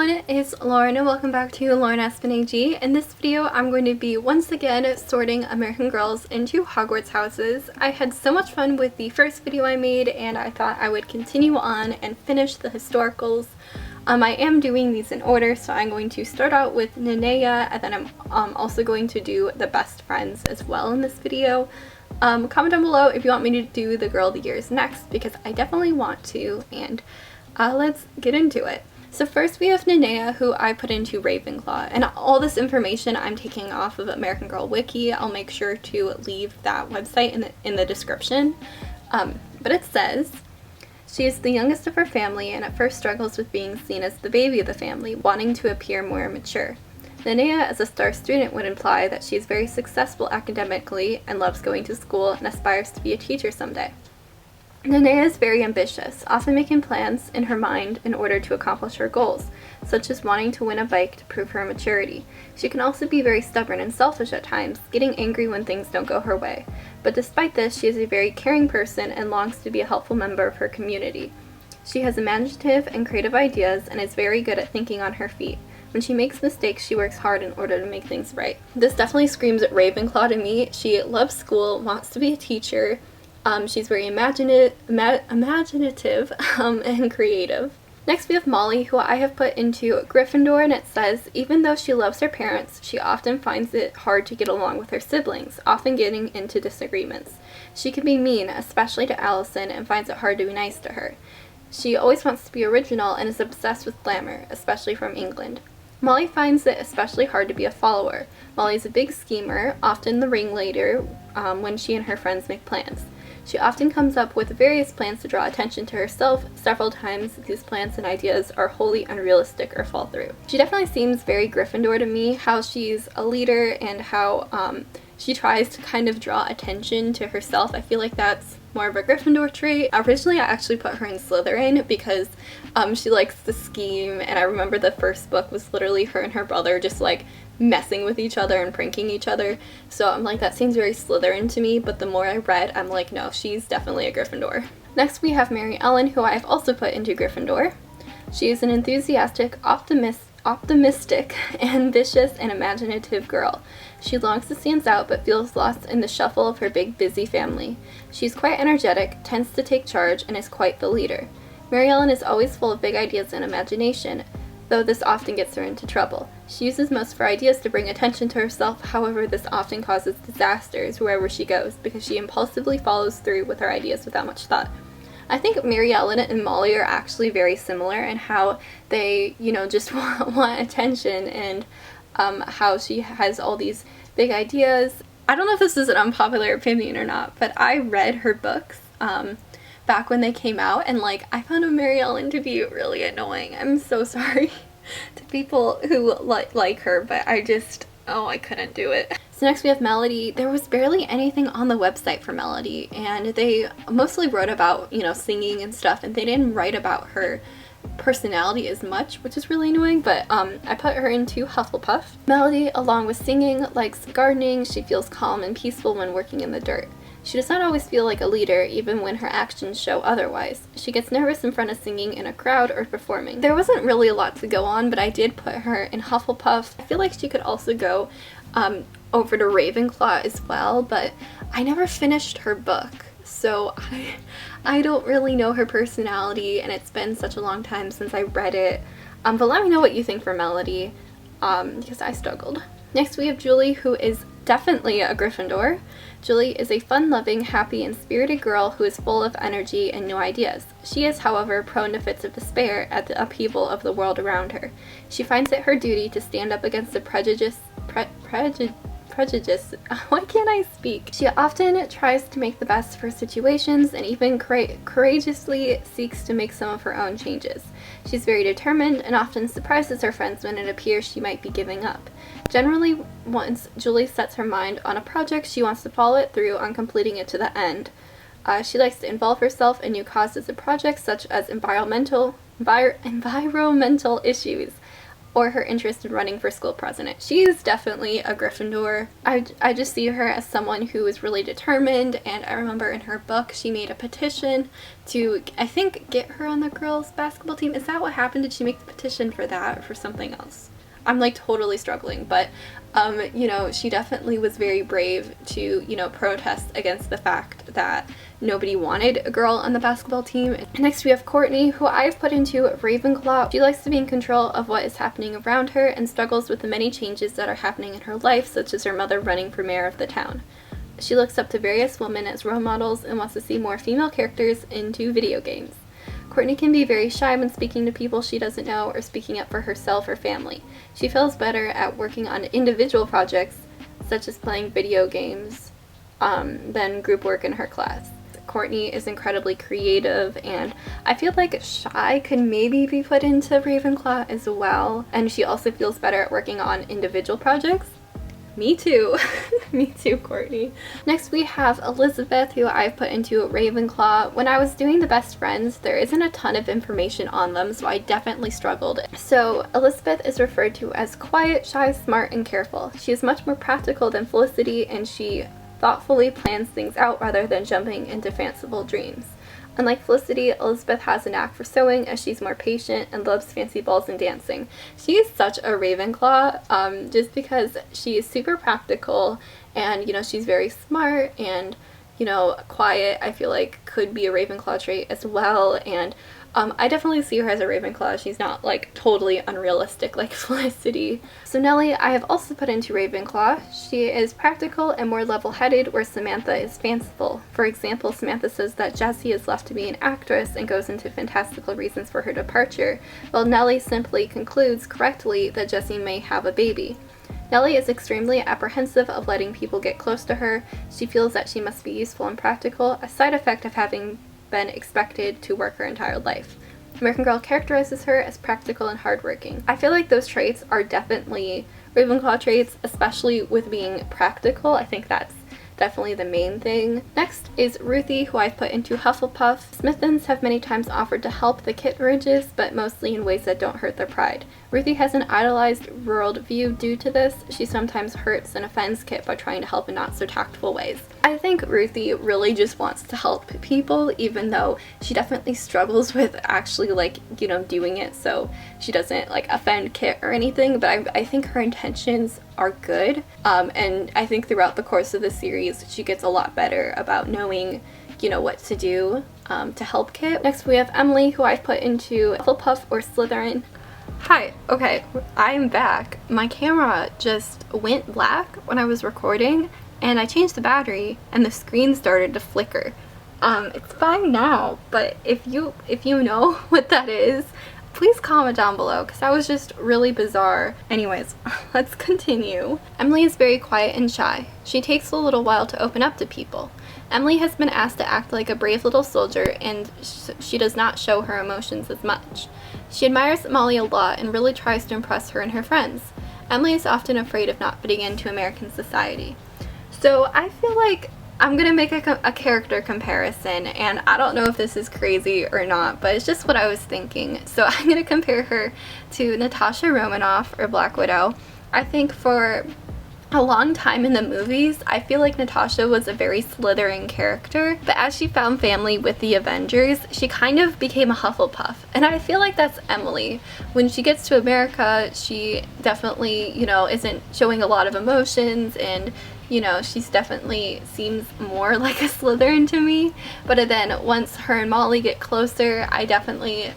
everyone, it's Lauren and welcome back to Lauren Aspen AG. In this video, I'm going to be once again sorting American Girls into Hogwarts houses. I had so much fun with the first video I made and I thought I would continue on and finish the historicals. I am doing these in order, so I'm going to start out with Nanea and then I'm also going to do the best friends as well in this video. Comment down below if you want me to do the Girl of the Years next because I definitely want to, and let's get into it. So first we have Nanea, who I put into Ravenclaw, and all this information I'm taking off of American Girl Wiki. I'll make sure to leave that website in the description. But it says, she is the youngest of her family and at first struggles with being seen as the baby of the family, wanting to appear more mature. Nanea, as a star student, would imply that she is very successful academically and loves going to school and aspires to be a teacher someday. Nanea is very ambitious, often making plans in her mind in order to accomplish her goals, such as wanting to win a bike to prove her maturity. She can also be very stubborn and selfish at times, getting angry when things don't go her way. But despite this, she is a very caring person and longs to be a helpful member of her community. She has imaginative and creative ideas and is very good at thinking on her feet. When she makes mistakes, she works hard in order to make things right. This definitely screams at Ravenclaw to me. She loves school, wants to be a teacher. She's very imaginative and creative. Next we have Molly, who I have put into Gryffindor, and it says, even though she loves her parents, she often finds it hard to get along with her siblings, often getting into disagreements. She can be mean, especially to Allison, and finds it hard to be nice to her. She always wants to be original and is obsessed with glamour, especially from England. Molly finds it especially hard to be a follower. Molly is a big schemer, often the ringleader when she and her friends make plans. She often comes up with various plans to draw attention to herself. Several times these plans and ideas are wholly unrealistic or fall through. She definitely seems very Gryffindor to me, how she's a leader and how she tries to kind of draw attention to herself. I feel like that's more of a Gryffindor trait. Originally I actually put her in Slytherin because she likes to scheme, and I remember the first book was literally her and her brother just like messing with each other and pranking each other, so I'm like, that seems very Slytherin to me, but the more I read, I'm like, no, she's definitely a Gryffindor. Next we have Mary Ellen, who I've also put into Gryffindor. She is an enthusiastic, optimistic, ambitious, and imaginative girl. She longs to stand out but feels lost in the shuffle of her big, busy family. She's quite energetic, tends to take charge, and is quite the leader. Mary Ellen is always full of big ideas and imagination, though this often gets her into trouble. She uses most of her ideas to bring attention to herself, however this often causes disasters wherever she goes because she impulsively follows through with her ideas without much thought. I think Mary Ellen and Molly are actually very similar in how they, just want attention, and how she has all these big ideas. I don't know if this is an unpopular opinion or not, but I read her books back when they came out, and I found Mary Ellen to be really annoying. I'm so sorry to people who like her, but I couldn't do it. So next we have Melody. There was barely anything on the website for Melody, and they mostly wrote about, singing and stuff, and they didn't write about her personality as much, which is really annoying, but I put her into Hufflepuff. Melody, along with singing, likes gardening. She feels calm and peaceful when working in the dirt. She does not always feel like a leader, even when her actions show otherwise. She gets nervous in front of singing in a crowd or performing. There wasn't really a lot to go on, but I did put her in Hufflepuff. I feel like she could also go over to Ravenclaw as well, but I never finished her book, so I don't really know her personality, and it's been such a long time since I read it. But let me know what you think for Melody, because I struggled. Next we have Julie, who is definitely a Gryffindor. Julie is a fun-loving, happy, and spirited girl who is full of energy and new ideas. She is, however, prone to fits of despair at the upheaval of the world around her. She finds it her duty to stand up against the prejudice. Why can't I speak? She often tries to make the best of her situations and even courageously seeks to make some of her own changes. She's very determined and often surprises her friends when it appears she might be giving up. Generally, once Julie sets her mind on a project, she wants to follow it through on completing it to the end. She likes to involve herself in new causes and projects such as environmental issues, or her interest in running for school president. She is definitely a Gryffindor. I just see her as someone who is really determined, and I remember in her book she made a petition to, I think, get her on the girls basketball team. Is that what happened? Did she make the petition for that or for something else? I'm like totally struggling, but you know, she definitely was very brave to, you know, protest against the fact that nobody wanted a girl on the basketball team. Next we have Courtney, who I've put into Ravenclaw. She likes to be in control of what is happening around her and struggles with the many changes that are happening in her life, such as her mother running for mayor of the town. She looks up to various women as role models and wants to see more female characters into video games. Courtney can be very shy when speaking to people she doesn't know or speaking up for herself or family. She feels better at working on individual projects, such as playing video games, than group work in her class. Courtney is incredibly creative, and I feel like shy could maybe be put into Ravenclaw as well, and she also feels better at working on individual projects. Me too. Me too, Courtney. Next we have Elizabeth, who I've put into Ravenclaw. When I was doing the best friends, there isn't a ton of information on them, so I definitely struggled. So Elizabeth is referred to as quiet, shy, smart, and careful. She is much more practical than Felicity, and she thoughtfully plans things out rather than jumping into fanciful dreams. Unlike Felicity, Elizabeth has a knack for sewing, as she's more patient and loves fancy balls and dancing. She is such a Ravenclaw, just because she is super practical, and, you know, she's very smart and, you know, quiet. I feel like could be a Ravenclaw trait as well, and I definitely see her as a Ravenclaw. She's not like totally unrealistic like Felicity. So Nellie I have also put into Ravenclaw. She is practical and more level-headed, where Samantha is fanciful. For example, Samantha says that Jessie is left to be an actress and goes into fantastical reasons for her departure, while Nellie simply concludes correctly that Jessie may have a baby. Nellie is extremely apprehensive of letting people get close to her. She feels that she must be useful and practical, a side effect of having been expected to work her entire life. American Girl characterizes her as practical and hardworking. I feel like those traits are definitely Ravenclaw traits, especially with being practical. I think that's definitely the main thing. Next is Rutie, who I've put into Hufflepuff. Smithens have many times offered to help the Kittredges, but mostly in ways that don't hurt their pride. Rutie has an idolized world view due to this. She sometimes hurts and offends Kit by trying to help in not so tactful ways. I think Rutie really just wants to help people, even though she definitely struggles with actually, like, you know, doing it so she doesn't like offend Kit or anything, but I think her intentions are good, and I think throughout the course of the series she gets a lot better about knowing, you know, what to do to help Kit. Next we have Emily, who I've put into Hufflepuff or Slytherin. Hi, okay, I'm back. My camera just went black when I was recording, and I changed the battery and the screen started to flicker. It's fine now, but if you know what that is, please comment down below, because that was just really bizarre. Anyways, let's continue. Emily is very quiet and shy. She takes a little while to open up to people. Emily has been asked to act like a brave little soldier, and she does not show her emotions as much. She admires Molly a lot and really tries to impress her and her friends. Emily is often afraid of not fitting into American society. So I feel like I'm gonna make a character comparison, and I don't know if this is crazy or not, but it's just what I was thinking. So I'm gonna compare her to Natasha Romanoff, or Black Widow. I think for a long time in the movies, I feel like Natasha was a very Slytherin character, but as she found family with the Avengers, she kind of became a Hufflepuff, and I feel like that's Emily. When she gets to America, she definitely, you know, isn't showing a lot of emotions, and you know, she's definitely seems more like a Slytherin to me, but then once her and Molly get closer, I definitely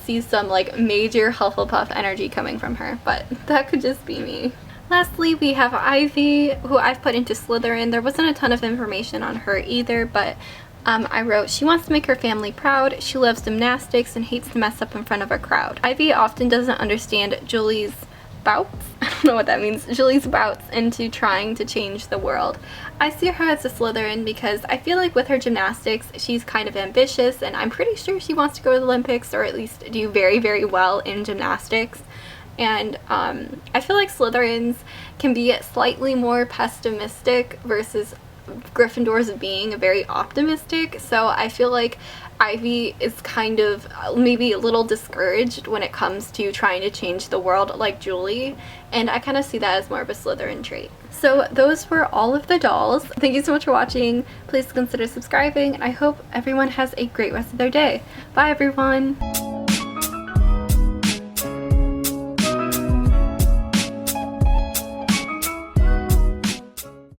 see some like major Hufflepuff energy coming from her, but that could just be me. Lastly, we have Ivy, who I've put into Slytherin. There wasn't a ton of information on her either, but I wrote, she wants to make her family proud, she loves gymnastics, and hates to mess up in front of a crowd. Ivy often doesn't understand Julie's bouts, I don't know what that means, Julie's bouts into trying to change the world. I see her as a Slytherin because I feel like with her gymnastics, she's kind of ambitious, and I'm pretty sure she wants to go to the Olympics, or at least do very, very well in gymnastics. And I feel like Slytherins can be slightly more pessimistic versus Gryffindor's being very optimistic, so I feel like Ivy is kind of maybe a little discouraged when it comes to trying to change the world like Julie, and I kind of see that as more of a Slytherin trait. So those were all of the dolls. Thank you so much for watching. Please consider subscribing, and I hope everyone has a great rest of their day. Bye everyone!